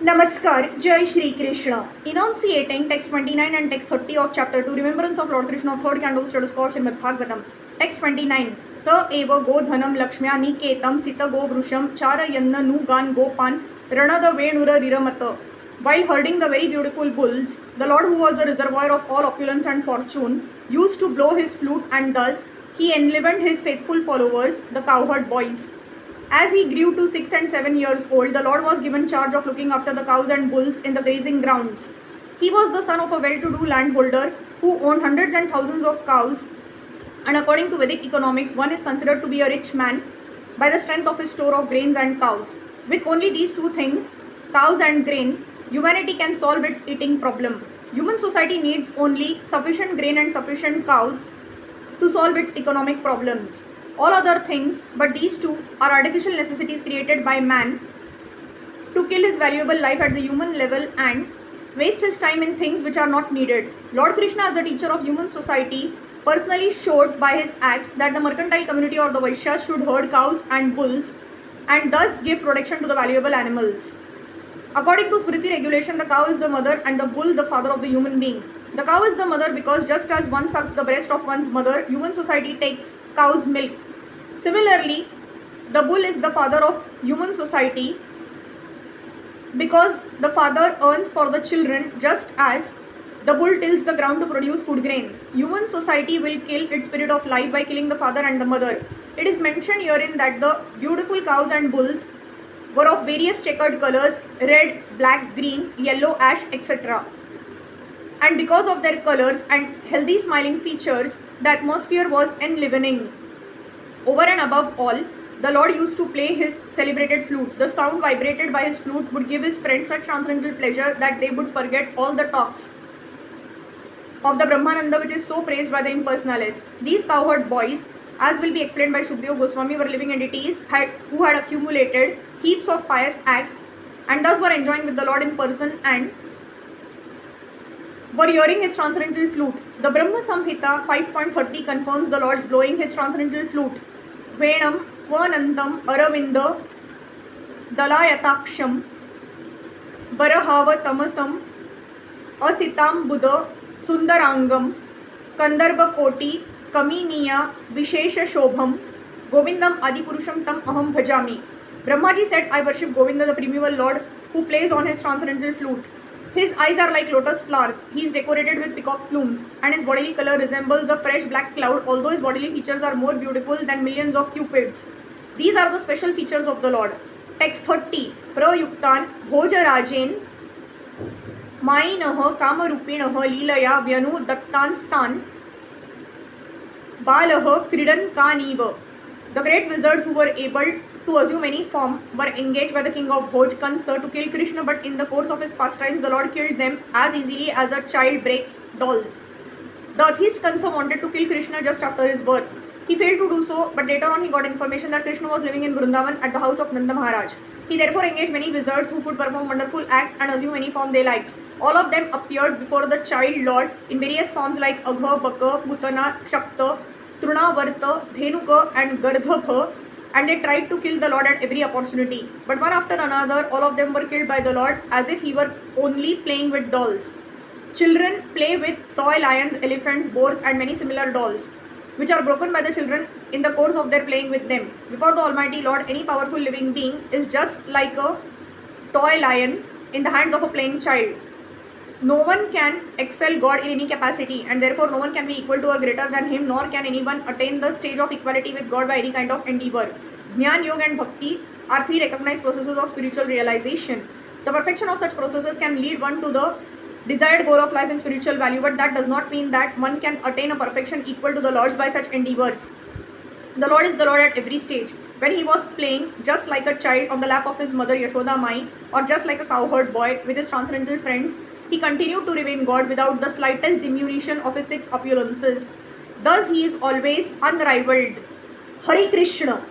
Namaskar, Jai Shri Krishna. Enunciating text 29 and text 30 of chapter 2, Remembrance of Lord Krishna, third candle status course in Bhagavatam. Text 29. Sa eva go dhanam lakshmya niketam sita go vrusham charayanna nu gan gopan ranada venura riramata. While herding the very beautiful bulls, the Lord, who was the reservoir of all opulence and fortune, used to blow his flute, and thus he enlivened his faithful followers, the cowherd boys. As he grew to 6 and 7 years old, the Lord was given charge of looking after the cows and bulls in the grazing grounds. He was the son of a well-to-do landholder who owned hundreds and thousands of cows, and according to Vedic economics, one is considered to be a rich man by the strength of his store of grains and cows. With only these two things, cows and grain, humanity can solve its eating problem. Human society needs only sufficient grain and sufficient cows to solve its economic problems. All other things but these two are artificial necessities created by man to kill his valuable life at the human level and waste his time in things which are not needed. Lord Krishna, as the teacher of human society, personally showed by his acts that the mercantile community or the Vaishyas should herd cows and bulls and thus give protection to the valuable animals. According to Smriti regulation, the cow is the mother and the bull the father of the human being. The cow is the mother because just as one sucks the breast of one's mother, human society takes cow's milk. Similarly, the bull is the father of human society because the father earns for the children just as the bull tills the ground to produce food grains. Human society will kill its spirit of life by killing the father and the mother. It is mentioned herein that the beautiful cows and bulls were of various checkered colors, red, black, green, yellow, ash, etc. And because of their colors and healthy smiling features, the atmosphere was enlivening. Over and above all, the Lord used to play his celebrated flute. The sound vibrated by his flute would give his friends such transcendental pleasure that they would forget all the talks of the Brahmananda, which is so praised by the impersonalists. These cowherd boys, as will be explained by Shukdev Goswami, were living entities who had accumulated heaps of pious acts and thus were enjoying with the Lord in person and were hearing his transcendental flute. The Brahma Samhita 5.30 confirms the Lord's blowing his transcendental flute. Venam Kvanantam Aravinda Dalayataksham Barahava Tamasam Asitam Buddha Sundarangam Kandarbha Koti Kaminiya Vishesha Shobham Govindam Adipurusham Tam Aham Bhajami. Brahmaji said, I worship Govinda, the primeval Lord, who plays on his transcendental flute. His eyes are like lotus flowers. He is decorated with peacock plumes, and his bodily color resembles a fresh black cloud, although his bodily features are more beautiful than millions of cupids. These are the special features of the Lord. Text 30. Prayuktan Bhojarajen Mainah Kamarupinah Leelaya Vyanu Dattanstan Balah Kridan Kaniva. The great wizards who were able to assume any form were engaged by the king of Bhoj, Kansa, to kill Krishna, but in the course of his pastimes, the Lord killed them as easily as a child breaks dolls. The atheist Kansa wanted to kill Krishna just after his birth. He failed to do so, but later on he got information that Krishna was living in Vrindavan at the house of Nanda Maharaj. He therefore engaged many wizards who could perform wonderful acts and assume any form they liked. All of them appeared before the child Lord in various forms like Agha, Baka, Putana, Shakta, Trunavarta, Dhenuka and Gardhabha, and they tried to kill the Lord at every opportunity. But one after another, all of them were killed by the Lord as if he were only playing with dolls. Children play with toy lions, elephants, boars and many similar dolls, which are broken by the children in the course of their playing with them. Before the Almighty Lord, any powerful living being is just like a toy lion in the hands of a playing child. No one can excel God in any capacity, and therefore no one can be equal to or greater than him, nor can anyone attain the stage of equality with God by any kind of endeavor. Jnana, Yoga and Bhakti are three recognized processes of spiritual realization. The perfection of such processes can lead one to the desired goal of life in spiritual value, but that does not mean that one can attain a perfection equal to the Lord's by such endeavors. The Lord is the Lord at every stage. When he was playing just like a child on the lap of his mother Yashoda Mai, or just like a cowherd boy with his transcendental friends, he continued to remain God without the slightest diminution of his 6 opulences. Thus he is always unrivaled. Hari Krishna.